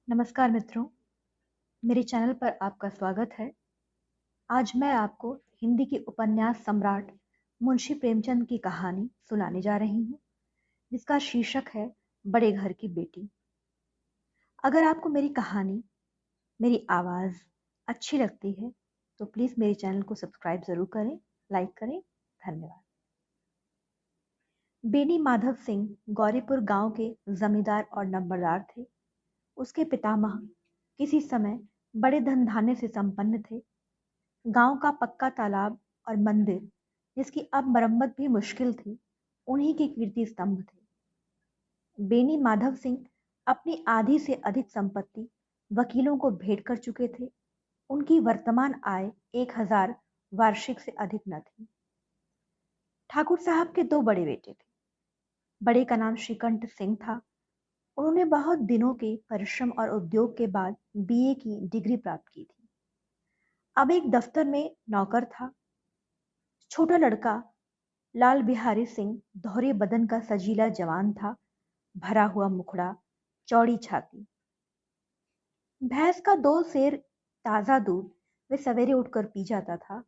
नमस्कार मित्रों, मेरे चैनल पर आपका स्वागत है। आज मैं आपको हिंदी के उपन्यास सम्राट मुंशी प्रेमचंद की कहानी सुनाने जा रही हूँ, जिसका शीर्षक है बड़े घर की बेटी। अगर आपको मेरी कहानी, मेरी आवाज़ अच्छी लगती है, तो प्लीज़ मेरे चैनल को सब्सक्राइब ज़रूर करें, लाइक करें। धन्यवाद। बेनी माधव सिंह गौरीपुर गांव के जमींदार और नंबरदार थे। उसके पितामह किसी समय बड़े धन धान्य से संपन्न थे। गांव का पक्का तालाब और मंदिर, जिसकी अब मरम्मत भी मुश्किल थी, उन्हीं के कीर्ति स्तंभ थे। बेनी माधव सिंह अपनी आधी से अधिक संपत्ति वकीलों को भेंट कर चुके थे। उनकी वर्तमान आय 1000 वार्षिक से अधिक न थी। ठाकुर साहब के दो बड़े बेटे थे। बड़े का नाम श्रीकंठ सिंह था। उन्होंने बहुत दिनों के परिश्रम और उद्योग के बाद बीए की डिग्री प्राप्त की थी। अब एक दफ्तर में नौकर था। छोटा लड़का लाल बिहारी सिंह दोहरे बदन का सजीला जवान था, भरा हुआ मुखड़ा, चौड़ी छाती। भैंस का 2 सेर ताजा दूध वे सवेरे उठकर पी जाता था।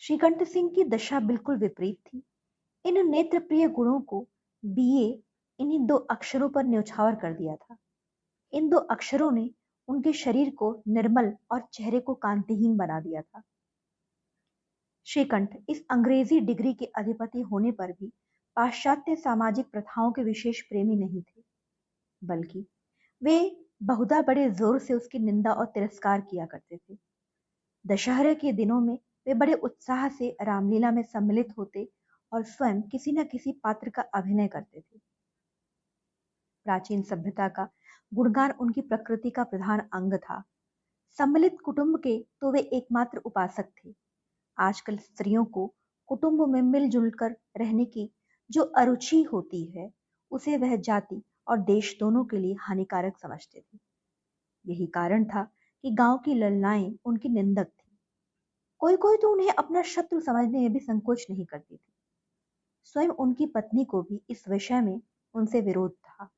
श्रीकंठ सिंह की दशा बिल्कुल विपरीत थी। इन नेत्रप्रिय गुणों को बीए इन्हीं 2 अक्षरों पर न्यौछावर कर दिया था। इन 2 अक्षरों ने उनके शरीर को निर्मल और चेहरे को कांतिहीन बना दिया था। श्रीकंठ इस अंग्रेजी डिग्री के अधिपति होने पर भी पाश्चात्य सामाजिक प्रथाओं के विशेष प्रेमी नहीं थे, बल्कि वे बहुधा बड़े जोर से उसकी निंदा और तिरस्कार किया करते थे। दशहरे के दिनों में वे बड़े उत्साह से रामलीला में सम्मिलित होते और स्वयं किसी न किसी पात्र का अभिनय करते थे। प्राचीन सभ्यता का गुणगान उनकी प्रकृति का प्रधान अंग था। सम्मिलित कुटुंब के तो वे एकमात्र उपासक थे। आजकल स्त्रियों को कुटुंब में मिलजुल कर रहने की जो अरुचि होती है, उसे वह जाति और देश दोनों के लिए हानिकारक समझते थे। यही कारण था कि गांव की ललनाएं उनकी निंदक थी। कोई कोई तो उन्हें अपना शत्रु समझने में भी संकोच नहीं करती थी। स्वयं उनकी पत्नी को भी इस विषय में उनसे विरोध था।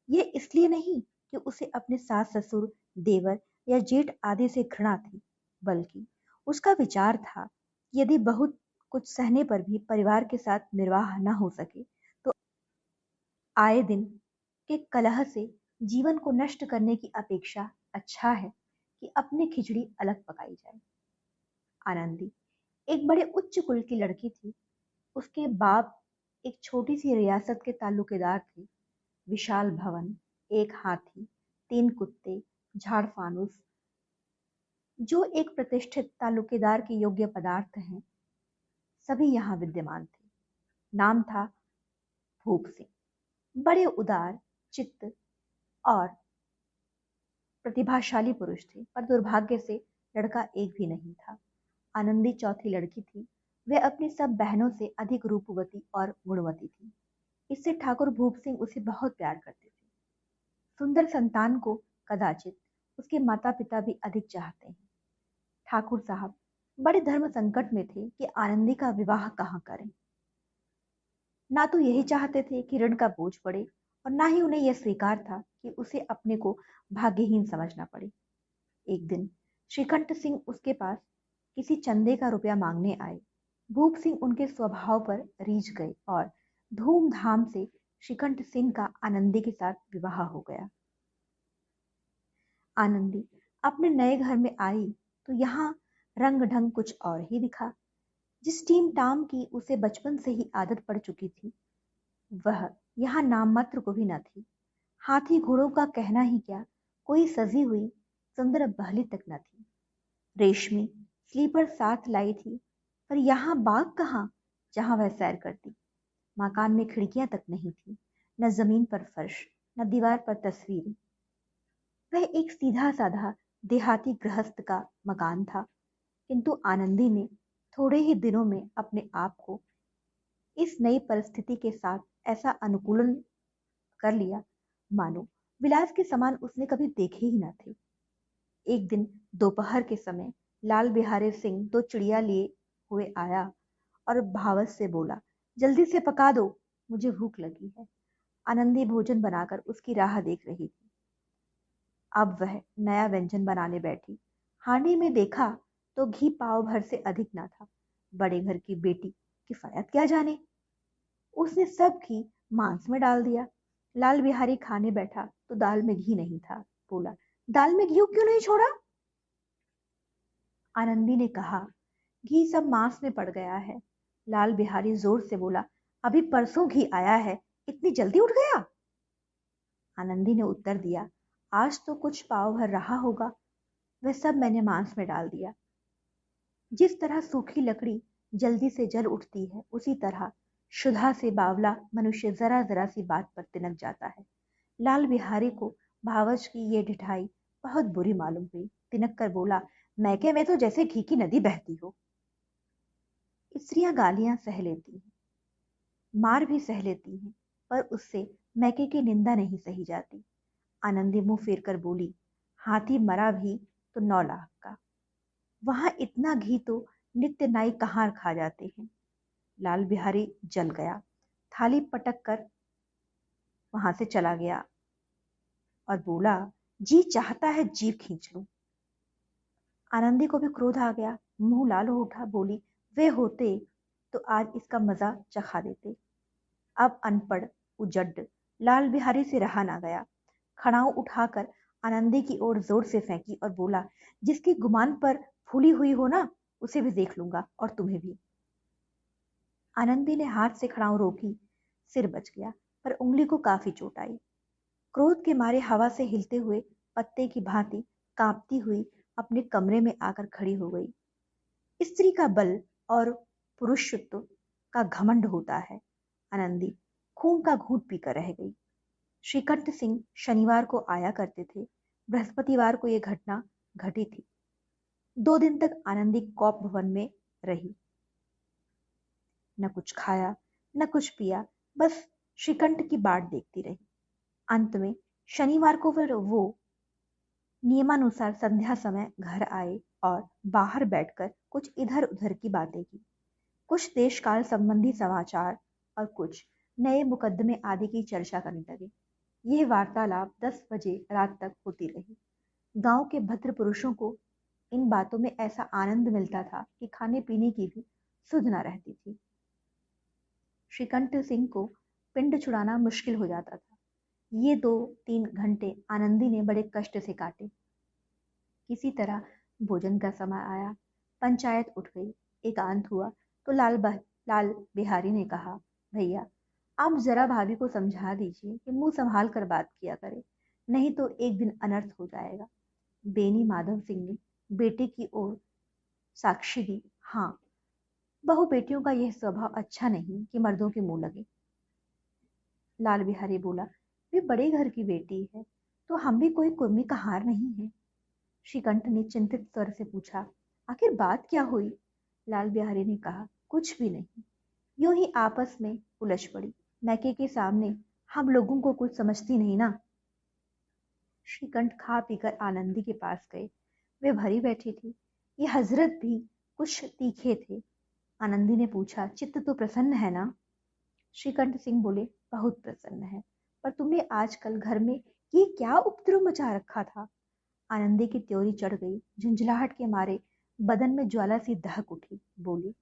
यह इसलिए नहीं कि उसे अपने सास ससुर, देवर या जेठ आदि से घृणा थी, बल्कि उसका विचार था कि यदि बहुत कुछ सहने पर भी परिवार के साथ निर्वाह न हो सके, तो आए दिन के कलह से जीवन को नष्ट करने की अपेक्षा अच्छा है कि अपनी खिचड़ी अलग पकाई जाए। आनंदी एक बड़े उच्च कुल की लड़की थी। उसके बाप एक छोटी सी रियासत के ताल्लुकेदार थे। विशाल भवन, एक हाथी, 3 कुत्ते, झाड़ फानूस, जो एक प्रतिष्ठित ताल्लुकेदार के योग्य पदार्थ हैं, सभी यहाँ विद्यमान थे। नाम था भूप सिंह। बड़े उदार चित्त और प्रतिभाशाली पुरुष थे, पर दुर्भाग्य से लड़का एक भी नहीं था। आनंदी चौथी लड़की थी। वह अपनी सब बहनों से अधिक रूपवती और गुणवती थी। इससे ठाकुर भूप सिंह उसे बहुत प्यार करते थे। सुंदर संतान को कदाचित उसके माता पिता भी अधिक चाहते हैं। ठाकुर साहब बड़े धर्म संकट में थे कि आनंदी का विवाह कहाँ करें। ना तो यही चाहते थे कि ऋण का बोझ पड़े, और ना ही उन्हें यह स्वीकार था कि उसे अपने को भाग्यहीन समझना पड़े। एक दिन श्रीकंठ सिंह उसके पास किसी चंदे का रुपया मांगने आए। भूप सिंह उनके स्वभाव पर रीझ गए और धूमधाम से श्रीकंठ सिंह का आनंदी के साथ विवाह हो गया। आनंदी अपने नए घर में आई तो यहाँ रंग ढंग कुछ और ही दिखा। जिस टीम टाम की उसे बचपन से ही आदत पड़ चुकी थी, वह यहाँ नाम मात्र को भी न थी। हाथी घोड़ों का कहना ही क्या, कोई सजी हुई सुंदर बहली तक न थी। रेशमी स्लीपर साथ लाई थी, पर यहाँ बाग कहाँ जहां वह सैर करती। मकान में खिड़कियां तक नहीं थी, न जमीन पर फर्श, न दीवार पर तस्वीर। वह एक सीधा साधा देहाती गृहस्थ का मकान था, किंतु आनंदी ने थोड़े ही दिनों में अपने आप को इस नई परिस्थिति के साथ ऐसा अनुकूलन कर लिया मानो विलास के सामान उसने कभी देखे ही न थे। एक दिन दोपहर के समय लाल बिहारी सिंह 2 चिड़िया लिए हुए आया और भावस से बोला, जल्दी से पका दो, मुझे भूख लगी है। आनंदी भोजन बनाकर उसकी राह देख रही थी। अब वह नया व्यंजन बनाने बैठी। हांडी में देखा तो घी पाव भर से अधिक ना था। बड़े घर की बेटी किफायत क्या जाने, उसने सब घी मांस में डाल दिया। लाल बिहारी खाने बैठा तो दाल में घी नहीं था। बोला, दाल में घी क्यों नहीं छोड़ा? आनंदी ने कहा, घी सब मांस में पड़ गया है। लाल बिहारी जोर से बोला, अभी परसों घी आया है, इतनी जल्दी उठ गया? आनंदी ने उत्तर दिया, आज तो कुछ पाव भर रहा होगा, वह सब मैंने मांस में डाल दिया। जिस तरह सूखी लकड़ी जल्दी से जल उठती है, उसी तरह क्षुधा से बावला मनुष्य जरा जरा सी बात पर तिनक जाता है। लाल बिहारी को भावच की ये ढिठाई बहुत बुरी मालूम हुई। तिनक कर बोला, मैके में तो जैसे घी की नदी बहती हो। स्त्रियां गालियां सह लेती हैं, मार भी सह लेती हैं, पर उससे मैके की निंदा नहीं सही जाती। आनंदी मुंह फेर कर बोली, हाथी मरा भी तो 9 लाख का, वहां इतना घी तो नित्य नाई कहाँ खा जाते हैं। लाल बिहारी जल गया, थाली पटक कर वहां से चला गया और बोला, जी चाहता है जीभ खींच लूं। आनंदी को भी क्रोध आ गया, मुंह लाल हो उठा। बोली, वे होते तो आज इसका मजा चखा देते। अब अनपढ़ उजड्ड लाल बिहारी से रहा ना गया। खड़ाऊ उठाकर आनंदी की ओर जोर से फेंकी और बोला, जिसकी गुमान पर फूली हुई हो ना, उसे भी देख लूंगा और तुम्हें भी। आनंदी ने हाथ से खड़ाऊ रोकी, सिर बच गया, पर उंगली को काफी चोट आई। क्रोध के मारे हवा से हिलते हुए पत्ते की भांति कांपती हुई अपने कमरे में आकर खड़ी हो गई। स्त्री का बल और पुरुषत्व का घमंड होता है। आनंदी खून का घूंट पीकर रह गई। श्रीकंठ सिंह शनिवार को आया करते थे। बृहस्पतिवार को यह घटना घटी थी। 2 दिन तक आनंदी कौप भवन में रही, न कुछ खाया न कुछ पिया, बस श्रीकंठ की बाट देखती रही। अंत में शनिवार को फिर वो नियमानुसार संध्या समय घर आए और बाहर बैठकर कुछ इधर उधर की बातें की। कुछ देश काल संबंधी समाचार और कुछ नए मुकदमे आदि की चर्चा करने लगे। यह वार्तालाप 10 बजे रात तक होती रही। गांव के भद्र पुरुषों को इन बातों में ऐसा आनंद मिलता था कि खाने पीने की भी सुध न रहती थी। श्रीकंठ सिंह को पिंड छुड़ाना मुश्किल हो जाता था। ये 2-3 घंटे आनंदी ने बड़े कष्ट से काटे। किसी तरह भोजन का समय आया, पंचायत उठ गई, एकांत हुआ तो लाल बिहारी ने कहा, भैया आप जरा भाभी को समझा दीजिए कि मुंह संभाल कर बात किया करे, नहीं तो एक दिन अनर्थ हो जाएगा। बेनी माधव सिंह ने बेटे की ओर साक्षी दी, हाँ, बहु बेटियों का यह स्वभाव अच्छा नहीं कि मर्दों के मुंह लगे। लाल बिहारी बोला, वे बड़े घर की बेटी है तो हम भी कोई कुर्मी का हार नहीं है। श्रीकंठ ने चिंतित स्वर से पूछा, आखिर बात क्या हुई? लाल बिहारी ने कहा, कुछ भी नहीं, यूं ही आपस में उलझ पड़ी। मैके के सामने हम लोगों को कुछ समझती नहीं ना। श्रीकंठ खा पीकर आनंदी के पास गए। वे भरी बैठी थी। ये हजरत भी कुछ तीखे थे। आनंदी ने पूछा, चित्त तो प्रसन्न है ना? श्रीकंठ सिंह बोले, बहुत प्रसन्न है, पर तुमने आजकल घर में ये क्या उपद्रव मचा रखा था? आनंदी की त्योरी चढ़ गई। झुंझलाहट के मारे बदन में ज्वाला सी दहक उठी। बोली,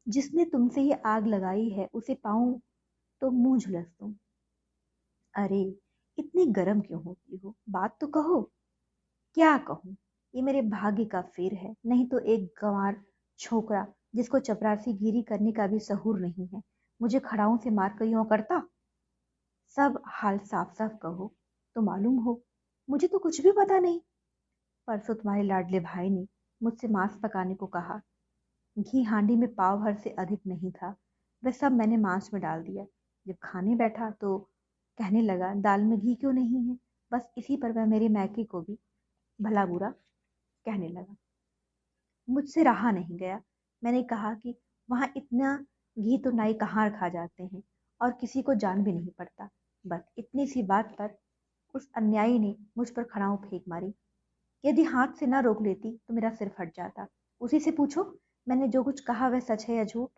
जिसने तुमसे ये आग लगाई है उसे पाऊं तो मुंह झुलस दूं। अरे इतनी गर्म क्यों होती हो, बात तो कहो। क्या कहूं, ये मेरे भाग्य का फेर है, नहीं तो एक गंवार छोकरा जिसको चपरासी गिरी करने का भी सहूर नहीं है मुझे खड़ाऊ से मार कर यूं करता। सब हाल साफ साफ कहो तो मालूम हो, मुझे तो कुछ भी पता नहीं। परसों तुम्हारे लाडले भाई ने मुझसे मांस पकाने को कहा। घी हांडी में पाव भर से अधिक नहीं था, वह सब मैंने मांस में डाल दिया। जब खाने बैठा तो कहने लगा, दाल में घी क्यों नहीं है? बस इसी पर वह मेरे मैके को भी भला बुरा कहने लगा। मुझसे रहा नहीं गया। मैंने कहा कि वहां इतना घी तो नाई कहाँ खा जाते हैं और किसी को जान भी नहीं पड़ता। बस इतनी सी बात पर उस अन्यायी ने मुझ पर खड़ाऊ फेंक मारी। यदि हाथ से ना रोक लेती तो मेरा सिर फट जाता। उसी से पूछो मैंने जो कुछ कहा वह सच है या झूठ।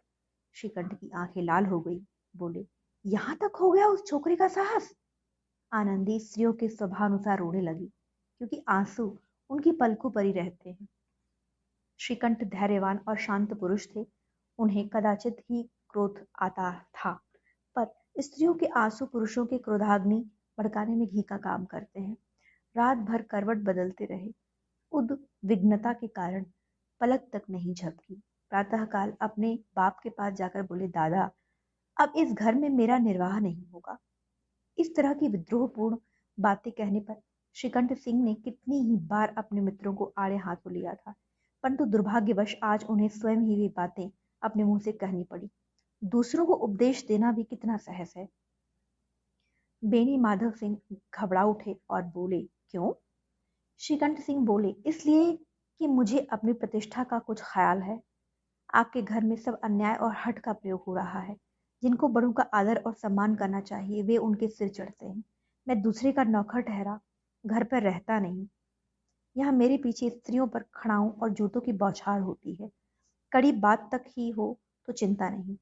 श्रीकंठ की आंखें लाल हो गई। बोले, यहां तक हो गया उस छोकरी का साहस? आनंदी स्त्रियों के स्वभावानुसार रोने लगी। क्योंकि आंसू उनकी पलकों पर ही रहते हैं। श्रीकंठ धैर्यवान और शांत पुरुष थे। उन्हें कदाचित ही क्रोध आता था, पर स्त्रियों के आंसू पुरुषों के क्रोधाग्नि भड़काने में घी का काम करते हैं। रात भर करवट बदलते रहे। उद्विग्नता के कारण पलक तक नहीं झपकी। प्रातःकाल अपने बाप के पास जाकर बोले, दादा, अब इस घर में मेरा निर्वाह नहीं होगा। इस तरह की विद्रोहपूर्ण बातें कहने पर श्रीकंठ सिंह ने कितनी ही बार अपने मित्रों को आड़े हाथों लिया था, परंतु दुर्भाग्यवश आज उन्हें स्वयं ही वे बातें अपने मुंह से कहनी पड़ी। दूसरों को उपदेश देना भी कितना सहज है। बेनी माधव सिंह घबरा उठे और बोले, क्यों? श्रीकंठ सिंह बोले, इसलिए कि मुझे अपनी प्रतिष्ठा का कुछ ख्याल है। आपके घर में सब अन्याय और हठ का प्रयोग हो रहा है। जिनको बड़ों का आदर और सम्मान करना चाहिए वे उनके सिर चढ़ते हैं। मैं दूसरे का नौकर ठहरा घर पर रहता नहीं। यहाँ मेरे पीछे स्त्रियों पर खड़ाओं और जूतों की बौछार होती है। कड़ी बात तक ही हो तो चिंता नहीं,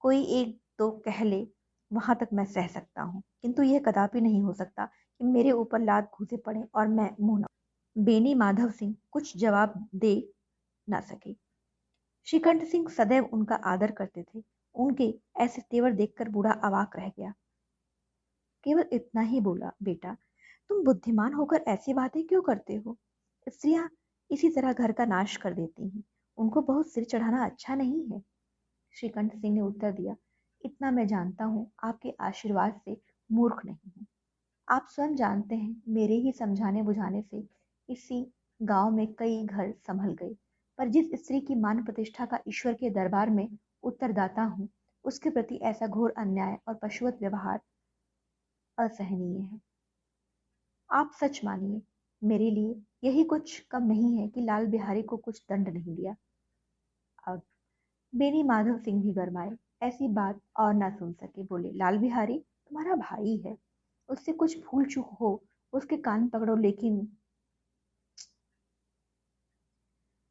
कोई एक दो कह ले, वहां तक मैं सह सकता हूँ, किंतु यह कदापि नहीं हो सकता कि मेरे ऊपर लात घूसे पड़े और मैं मुंह न। बेनी माधव सिंह कुछ जवाब दे न सके। श्रीकंठ सिंह सदैव उनका आदर करते थे। उनके ऐसे तेवर देखकर बूढ़ा अवाक रह गया। केवल इतना ही बोला, बेटा, तुम बुद्धिमान होकर ऐसी बातें क्यों करते हो? स्त्रियां इसी तरह घर का नाश कर देती हैं। उनको बहुत सिर चढ़ाना अच्छा नहीं है। श्रीकंठ सिंह ने उत्तर दिया, इतना मैं जानता हूँ, आपके आशीर्वाद से मूर्ख नहीं हूँ। आप स्वयं जानते हैं, मेरे ही समझाने बुझाने से इसी गांव में कई घर संभल गए, पर जिस स्त्री की मान प्रतिष्ठा का ईश्वर के दरबार में उत्तरदाता हूँ, उसके प्रति ऐसा घोर अन्याय और पशुवत व्यवहार असहनीय है। आप सच मानिए, मेरे लिए यही कुछ कम नहीं है कि लाल बिहारी को कुछ दंड नहीं दिया। अब बेनी माधव सिंह भी गरमाए, ऐसी बात और ना सुन सके। बोले, लाल बिहारी तुम्हारा भाई है, उससे कुछ भूल चूक हो उसके कान पकड़ो, लेकिन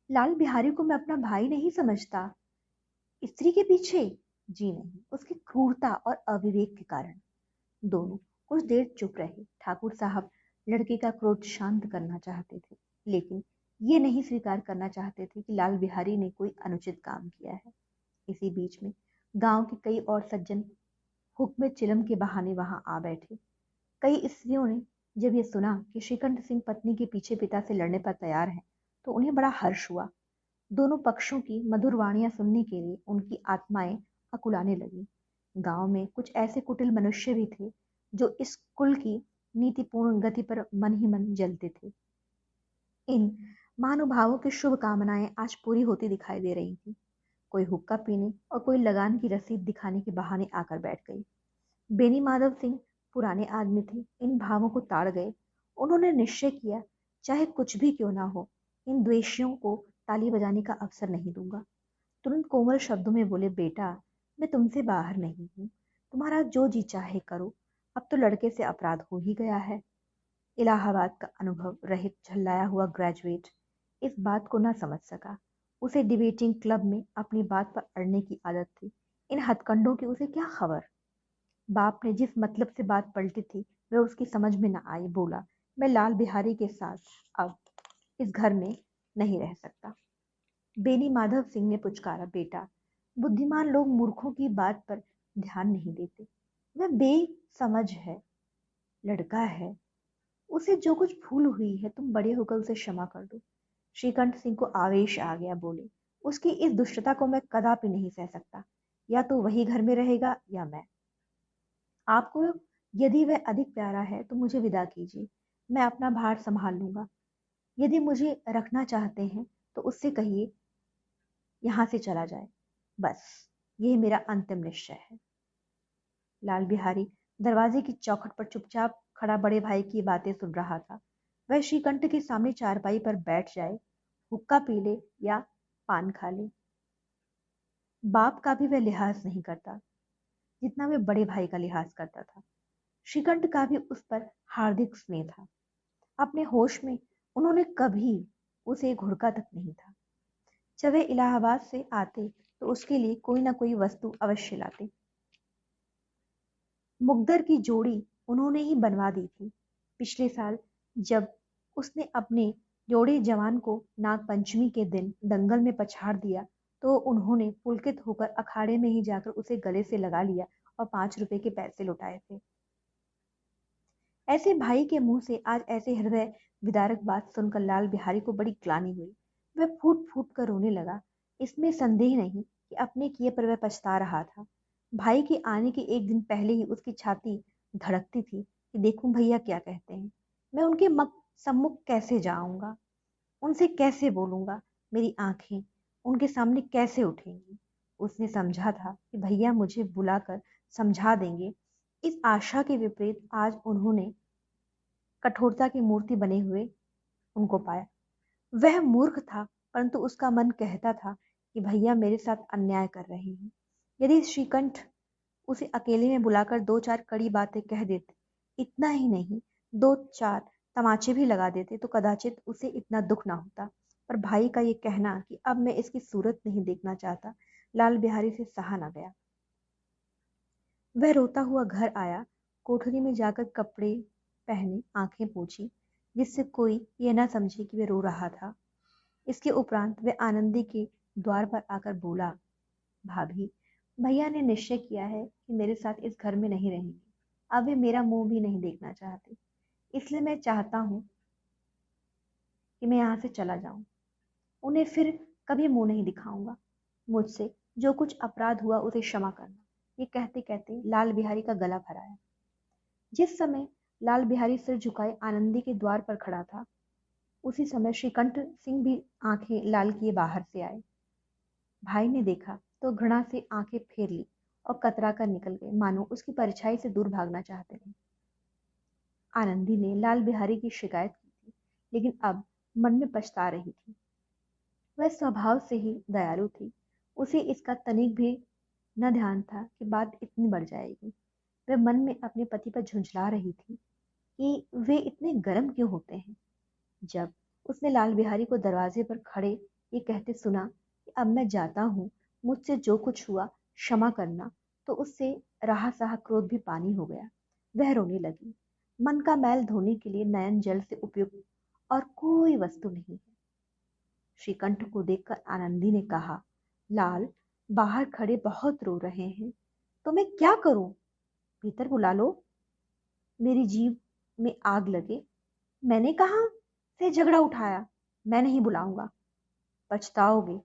लाल बिहारी को मैं अपना भाई नहीं समझता। स्त्री के पीछे? जी नहीं, उसकी क्रूरता और अविवेक के कारण। दोनों कुछ देर चुप रहे। ठाकुर साहब लड़के का क्रोध शांत करना चाहते थे, लेकिन ये नहीं स्वीकार करना चाहते थे कि लाल बिहारी ने कोई अनुचित काम किया है। इसी बीच में गांव के कई और सज्जन हुक्म चिलम के बहाने वहां आ बैठे। कई स्त्रियों ने जब ये सुना कि श्रीकंठ सिंह पत्नी के पीछे पिता से लड़ने पर तैयार हैं, तो उन्हें बड़ा हर्ष हुआ। दोनों पक्षों की मधुर वाणियां सुनने के लिए उनकी आत्माएं अकुलाने लगी। गांव में कुछ ऐसे कुटिल मनुष्य भी थे जो इस कुल की नीतिपूर्ण गति पर मन ही मन जलते थे। इन महानुभावों की शुभ कामनाएं आज पूरी होती दिखाई दे रही थी। कोई हुक्का पीने और कोई लगान की रसीद दिखाने के बहाने आकर बैठ गई। बेनी माधव सिंह पुराने आदमी थे, इन भावों को ताड़ गए। उन्होंने निश्चय किया, चाहे कुछ भी क्यों ना हो, इन द्वेषियों को ताली बजाने का अवसर नहीं दूंगा। तुरंत कोमल शब्दों में बोले, बेटा, मैं तुमसे बाहर नहीं हूँ, तुम्हारा जो जी चाहे करो। अब तो लड़के से अपराध हो ही गया है। इलाहाबाद का अनुभव रहित झल्लाया हुआ ग्रेजुएट इस बात को न समझ सका। उसे डिबेटिंग क्लब में अपनी बात पर अड़ने की आदत थी। इन हथकंडों की उसे क्या खबर। बाप ने जिस मतलब से बात पलटी थी वह उसकी समझ में न आई। बोला, मैं लाल बिहारी के साथ अब इस घर में नहीं रह सकता। बेनी माधव सिंह ने पुचकारा, बेटा, बुद्धिमान लोग मूर्खों की बात पर ध्यान नहीं देते। वह बेसमझ है, लड़का है, उसे जो कुछ भूल हुई है तुम बड़े होकर उसे क्षमा कर दो। श्रीकंठ सिंह को आवेश आ गया। बोले, उसकी इस दुष्टता को मैं कदापि नहीं सह सकता। या तो वही घर में रहेगा या मैं। आपको यदि वह अधिक प्यारा है तो मुझे विदा कीजिए, मैं अपना भार संभाल लूंगा। यदि मुझे रखना चाहते हैं तो उससे कहिए यहां से चला जाए। बस यही मेरा अंतिम निश्चय है। लाल बिहारी दरवाजे की चौखट पर चुपचाप खड़ा बड़े भाई की बातें सुन रहा था। वह श्रीकंठ के सामने चारपाई पर बैठ जाए, हुक्का पी ले या पान खा ले, बाप का भी वह लिहाज नहीं करता जितना वह बड़े भाई का लिहाज करता था। श्रीकंठ का भी उस पर हार्दिक स्नेह था। अपने होश में उन्होंने कभी उसे घुड़का तक नहीं था। जब वे इलाहाबाद से आते तो उसके लिए कोई ना कोई वस्तु अवश्य लाते। मुकद्दर की जोड़ी उन्होंने ही बनवा दी थी। पिछले साल जब उसने अपने जोड़े जवान को नाग पंचमी के दिन दंगल में पछाड़ दिया तो उन्होंने पुलकित होकर अखाड़े में ही जाकर उसे गले से लगा लिया और 5 रुपए के पैसे लौटाए थे। ऐसे भाई के मुंह से आज ऐसे हृदय विदारक बात सुनकर लाल बिहारी को बड़ी ग्लानि हुई। वह फूट फूट कर रोने लगा। इसमें संदेह नहीं कि अपने किए पर वह पछता रहा था। भाई के आने के एक दिन पहले ही उसकी छाती धड़कती थी कि देखूं भैया क्या कहते हैं, मैं उनके सम्मुख कैसे जाऊंगा, उनसे कैसे बोलूंगा, मेरी आंखें उनके सामने कैसे उठेंगी। उसने समझा था कि भैया मुझे बुलाकर समझा देंगे। इस आशा के विपरीत आज उन्होंने कठोरता की मूर्ति बने हुए उनको पाया। वह मूर्ख था, परंतु उसका मन कहता था कि भैया मेरे साथ अन्याय कर रहे हैं। यदि श्रीकंठ उसे अकेले में बुलाकर 2-4 कड़ी बातें कह देते, इतना ही नहीं 2-4 तमाचे भी लगा देते तो कदाचित उसे इतना दुख ना होता। पर भाई का ये कहना कि अब मैं इसकी सूरत नहीं देखना चाहता, लाल बिहारी से सहा न गया। वह रोता हुआ घर आया, कोठरी में जाकर कपड़े पहने, आंखें पोंछी, जिससे कोई ये ना समझे कि वह रो रहा था। इसके उपरांत वह आनंदी के द्वार पर आकर बोला, भाभी, भैया ने निश्चय किया है कि मेरे साथ इस घर में नहीं रहेंगे। अब वे मेरा मुंह भी नहीं देखना चाहते, इसलिए मैं चाहता हूं कि मैं यहाँ से चला जाऊं। उन्हें फिर कभी मुंह नहीं दिखाऊंगा। मुझसे जो कुछ अपराध हुआ उसे क्षमा करना। ये कहते कहते लाल बिहारी का गला भराया। जिस समय लाल बिहारी सिर झुकाए आनंदी के द्वार पर खड़ा था, उसी समय श्रीकंठ सिंह भी आंखें लाल किए बाहर से आए। भाई ने देखा तो घृणा से आंखें फेर ली और कतरा कर निकल गए, मानो उसकी परछाई से दूर भागना चाहते थे। आनंदी ने लाल बिहारी की शिकायत की थी, लेकिन अब मन में पछता रही थी। वह स्वभाव से ही दयालु थी। उसे इसका तनिक भी न ध्यान था कि बात इतनी बढ़ जाएगी। वह मन में अपने पति पर झुंझला रही थी कि वे इतने गर्म क्यों होते हैं। जब उसने लाल बिहारी को दरवाजे पर खड़े ये कहते सुना कि अब मैं जाता हूँ, मुझसे जो कुछ हुआ क्षमा करना, तो उससे रहा सहा क्रोध भी पानी हो गया। वह रोने लगी। मन का मैल धोने के लिए नयन जल से उपयुक्त और कोई वस्तु नहीं है। श्रीकंठ को देखकर आनंदी ने कहा, लाल बाहर खड़े बहुत रो रहे हैं, तो मैं क्या करूं? भीतर बुला लो। मेरी जीभ में आग लगे। मैंने कहाँ से झगड़ा उठाया? मैं नहीं बुलाऊंगा, पछताओगे।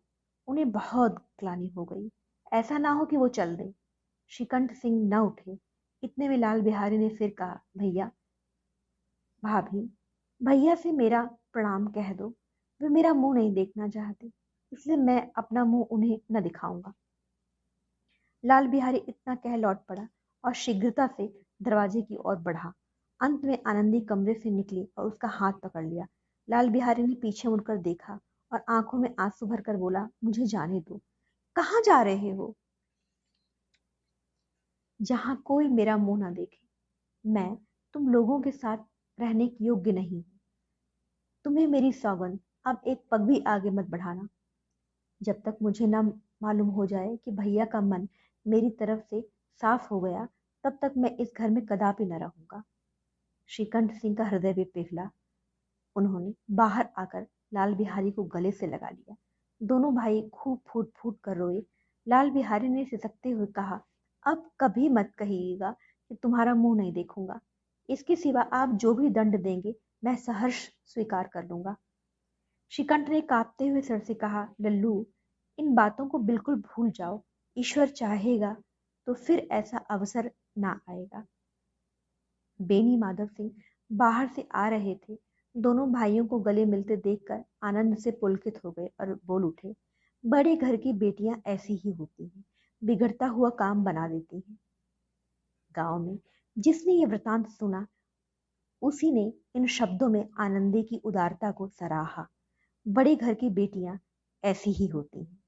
उन्हें बहुत ग्लानि हो गई। ऐसा ना हो कि वो चल दे। श्रीकंठ सिंह न उठे। इतने में लाल बिहारी ने फिर कहा, भैया, भाभी, भैया से मेरा प्रणाम कह दो। वे मेरा मुंह नहीं देखना चाहते, इसलिए मैं अपना मुंह उन्हें न दिखाऊंगा। लाल बिहारी इतना कह लौट पड़ा और शीघ्रता से दरवाजे की ओर बढ़ा। अंत में आनंदी कमरे से निकली और उसका हाथ पकड़ लिया। लाल बिहारी ने पीछे मुड़कर देखा और आंखों में आंसू भरकर बोला, मुझे जाने दो। कहाँ जा रहे हो? जहां कोई मेरा मुंह ना देखे। मैं तुम लोगों के साथ रहने के योग्य नहीं हूं। तुम्हें मेरी सौगंध, अब एक पग भी आगे मत बढ़ाना। जब तक मुझे न मालूम हो जाए कि भैया का मन मेरी तरफ से साफ हो गया, तब तक मैं इस घर में कदापि न रहूंगा। श्रीकंठ सिंह का हृदय भी पिघला। उन्होंने बाहर आकर लाल बिहारी को गले से लगा लिया। दोनों भाई खूब फूट फूट कर रोए। लाल बिहारी ने सिसकते हुए कहा, अब कभी मत कहिएगा कि तुम्हारा मुंह नहीं देखूंगा। इसके सिवा आप जो भी दंड देंगे मैं सहर्ष स्वीकार कर लूंगा। श्रीकंठ ने कांपते हुए सिर से कहा, लल्लू, इन बातों को बिल्कुल भूल जाओ। ईश्वर चाहेगा तो फिर ऐसा अवसर ना आएगा। बेनी माधव सिंह बाहर से आ रहे थे। दोनों भाइयों को गले मिलते देखकर आनंद से पुलकित हो गए और बोल उठे, बड़े घर की बेटियां ऐसी ही होती हैं, बिगड़ता हुआ काम बना देती हैं। गांव में जिसने ये वृतांत सुना, उसी ने इन शब्दों में आनंदी की उदारता को सराहा। बड़े घर की बेटियां ऐसी ही होती हैं।